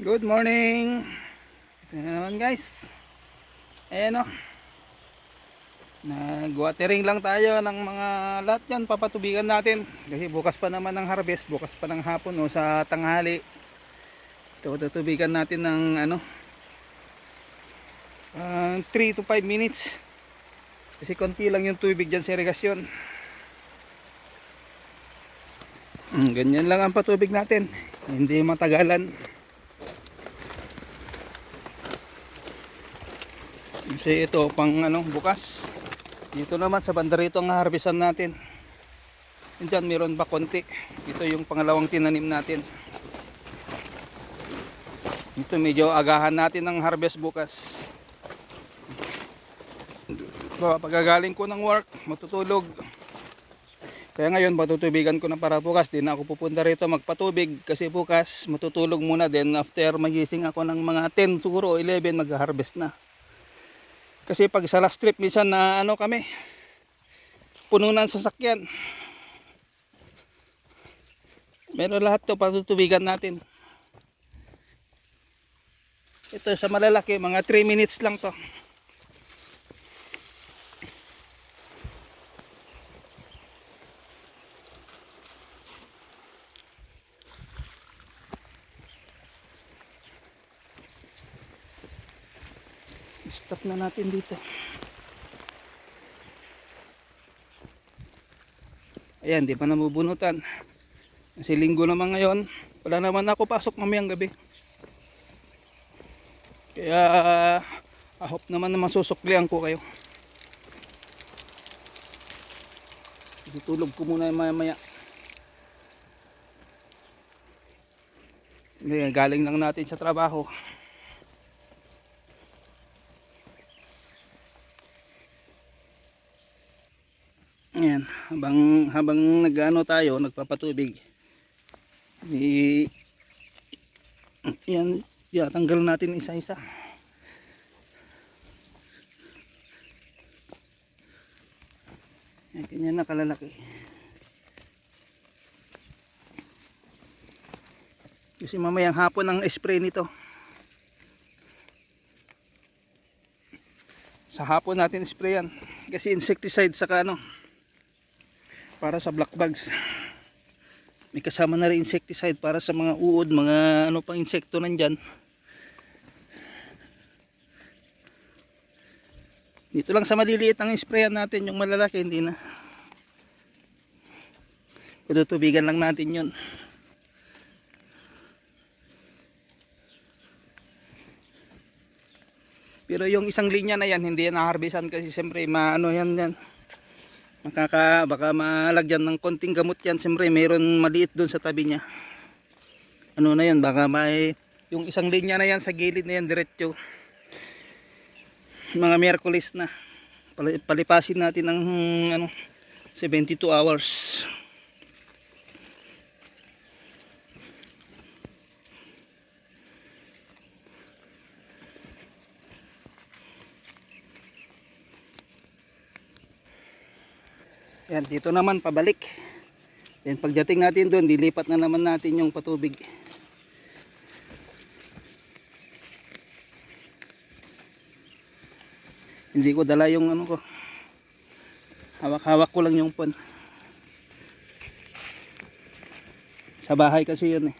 Good morning. Ito na naman guys. Ayan o. Nag-watering lang tayo ng mga lahat yan. Papatubigan natin. Kasi bukas pa naman ng harvest. Bukas pa ng hapon o sa tanghali. Ito tutubigan natin ng 3 to 5 minutes. Kasi konti lang yung tubig dyan sa irigasyon. Ganyan lang ang patubig natin. Hindi matagalan. Kasi ito pang bukas. Dito naman sa banda rito ang harvestan natin. Diyan meron pa konti. Ito yung pangalawang tinanim natin. Ito medyo agahan natin ng harvest bukas. Pagkagaling ko ng work, matutulog. Kaya ngayon patutubigan ko na para bukas. Di na ako pupunta rito magpatubig. Kasi bukas matutulog muna. Then after magising ako ng mga 10 siguro 11 mag-harvest na. Kasi pag sa last trip minsan na kami puno ng sasakyan. Meron lahat to patutubigan natin. Ito sa malalaki mga 3 minutes lang to. Stop na natin dito. Ayan, di pa nabubunutan. Kasi linggo naman ngayon. Wala naman ako pasok mamayang gabi. Kaya I hope naman na masusuklian ko kayo. Itulog ko muna maya. Galing lang natin sa trabaho. Ayan, habang tayo, nagpapatubig. Yan, tanggal natin isa-isa. Yan, ganyan na kalalaki. Kasi mamayang hapon ang spray nito. Sa hapon natin spray yan. Kasi insecticide saka para sa black bugs. May kasama na rin insecticide para sa mga uod, mga pang insekto nandyan. Dito lang sa maliliit ang sprayan natin, yung malalaki hindi na. Tutubigan lang natin yun. Pero yung isang linya na yan, hindi yan naharbisan kasi siyempre yan. Baka malagyan ng konting gamot yan. Siyempre mayroon maliit doon sa tabi niya. Na yan, baka yung isang linya na yan sa gilid na yan diretso. Mga Miyerkules na. Palipasin natin ng 72 hours. Yan, dito naman pabalik. Yan, pagdating natin doon, dilipat na naman natin yung patubig. Hindi ko dala yung ko. Hawak-hawak ko lang yung pon. Sa bahay kasi yun eh.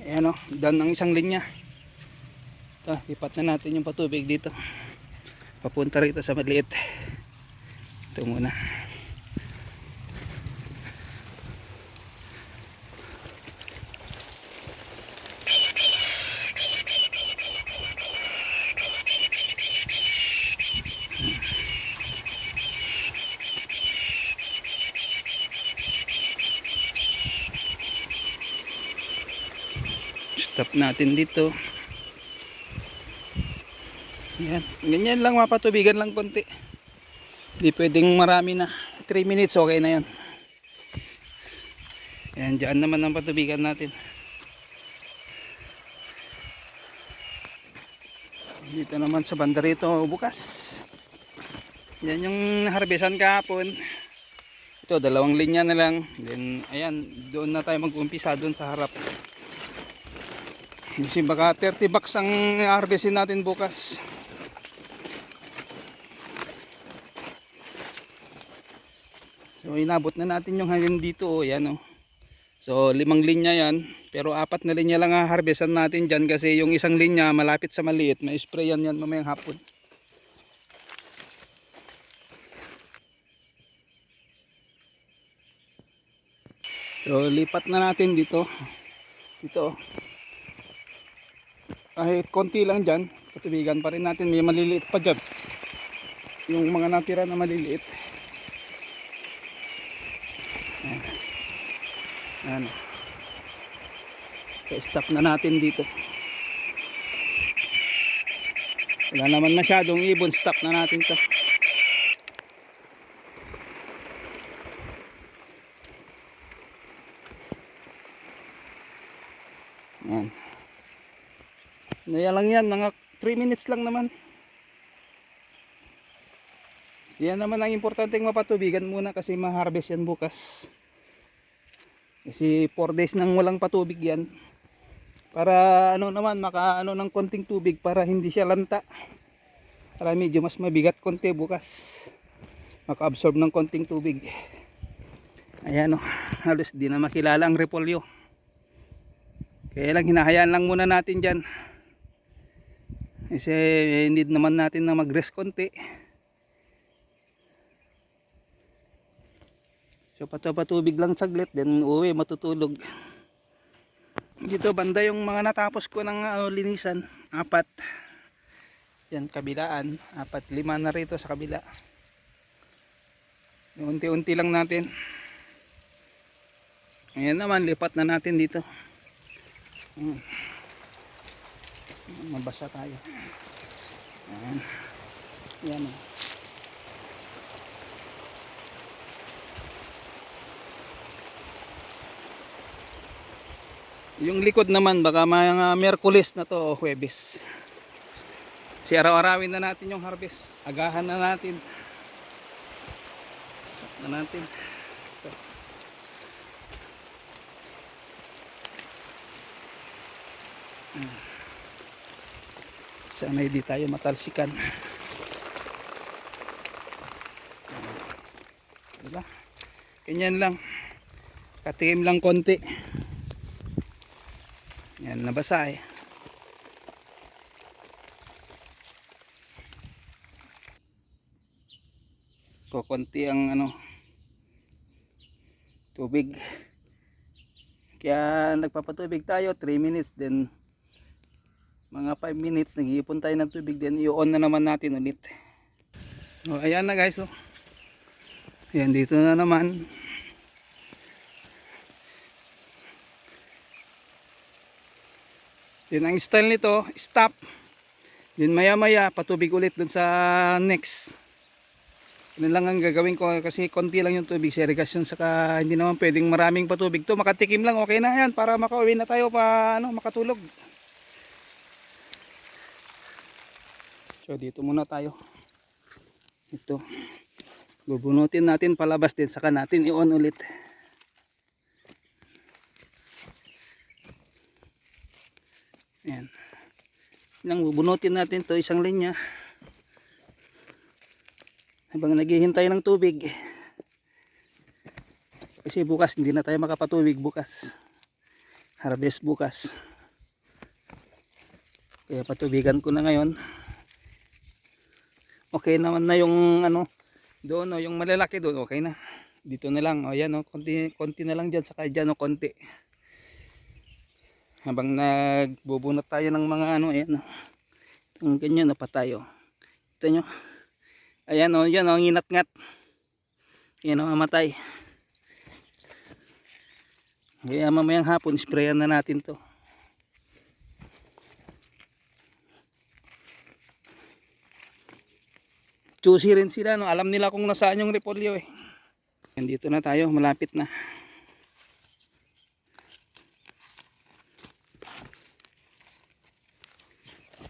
Ayan done ang isang linya. Ito, lipat na natin yung patubig dito. Papunta rito sa maliit. Ito muna. Stop natin dito. Yan, ganyan lang, mapatubigan lang konti. Hindi pwedeng marami na. 3 minutes okay na yan. Yan, dyan naman ang patubigan natin. Dito naman sa banda rito bukas. Yan yung harbisan kahapon. Ito, 2 linya na lang. Then, ayan, doon na tayo mag-umpisa doon sa harap. Kasi baka 30 bucks ang harvestin natin bukas. So, inabot na natin yung hanggang dito. Oh, yan, oh. So 5 linya yan, pero 4 na linya lang harvestan natin dyan kasi yung isang linya malapit sa maliit, may spray yan mamayang hapon. So lipat na natin dito. Dito. Kahit konti lang dyan, patubigan pa rin natin, may maliliit pa dyan. Yung mga natira na maliliit. Ayan. Ayan. So stop na natin dito. Wala naman masyadong ibon, stop na natin to. Ayan. Naya lang yan, mga 3 minutes lang naman. Yan naman ang importanteng mapatubigan muna kasi ma-harvest yan bukas. Kasi 4 days nang walang patubig yan. Para ano naman, makaano ng konting tubig para hindi siya lanta. Para medyo mas mabigat konti bukas. Maka-absorb ng konting tubig. Ayan o, halos di na makilala ang repolyo. Kaya lang hinahayaan lang muna natin dyan. Kasi need naman natin na mag-rest konti. So patubig lang saglit, then uwi matutulog. Dito banda yung mga natapos ko ng linisan, 4. Yan kabilaan, 4, 5 na rito sa kabila. Unti-unti lang natin. Ayan naman, lipat na natin dito. Mabasa tayo. Ayan. Yan. Yung likod naman baka mga Miyerkules na to o Huwebes. Kasi araw-arawin na natin yung harvest. Agahan na natin. Stop na natin. Stop. Sana hindi tayo matalsikan. Diba? Ganyan lang. Katikim lang konti. Yan, nabasa eh. Kukunti ang tubig. Kaya nagpapatubig tayo 3 minutes, then mga 5 minutes nag-iipon tayo ng tubig, then i-on na naman natin ulit. O, ayan na guys. Ayan, dito na naman. Then ang style nito, stop. Then maya maya patubig ulit dun sa next. Yun lang ang gagawin ko kasi konti lang yung tubig sa irrigation, saka hindi naman pwedeng maraming patubig to. Makatikim lang, okay na yan para makauwi na tayo pa makatulog. So dito muna tayo. Ito. Bubunutin natin palabas din, saka natin i-on ulit. Ayan. Nang bubunutin natin to isang linya. Habang naghihintay ng tubig. Kasi bukas hindi na tayo makapatubig bukas. Harvest bukas. Kaya patubigan ko na ngayon. Okay naman na yung doon yung malalaki doon, okay na. Dito na lang, ayan konti na lang diyan, saka diyan konti. Habang nagbubunot tayo ng mga ayan yung ganyan na pa tayo. Ito nyo. Ayan yan nginat-ngat. Yan mamatay. Kaya mamayang hapon sprayan na natin to. Choosy rin sila, alam nila kung nasaan yung repolyo eh. Yan, dito na tayo, malapit na.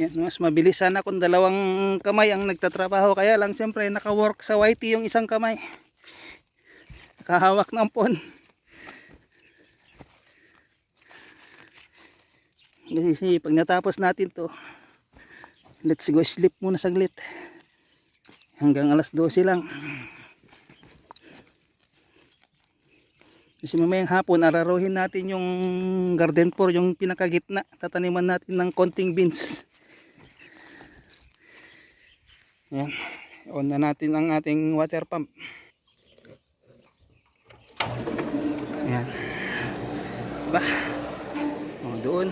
Yan, mas mabilis sana kung dalawang kamay ang nagtatrabaho. Kaya lang siyempre naka-work sa YT yung isang kamay. Nakahawak ng phone. Kasi pag natapos natin to, let's go sleep muna saglit. Hanggang alas 12 lang. Kasi mamayang hapon araruhin natin yung garden pour, yung pinakagitna. Tataniman natin ng konting beans. Yan. On na natin ang ating water pump. Ayan. Ba? O, doon.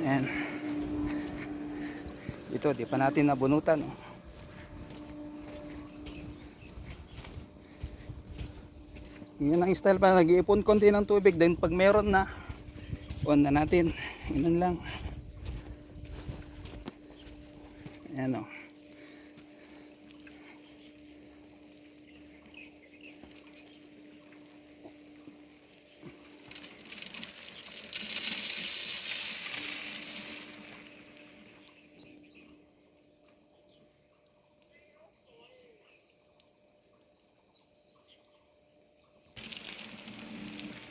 Ayan. Ito, di pa natin nabunutan. O. Yun ang style pa. Nag-iipon konti ng tubig. Then pag meron na, on na natin. Yun lang. Ayan o.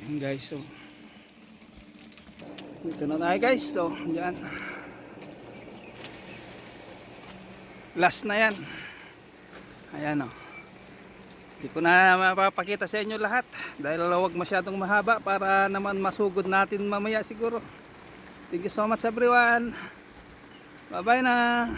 Ayan guys, so dito na tayo guys. So dyan, last na yan. Ayan o. Hindi ko na mapapakita sa inyo lahat dahil huwag masyadong mahaba para naman masugod natin mamaya siguro. Thank you so much everyone. Bye bye na.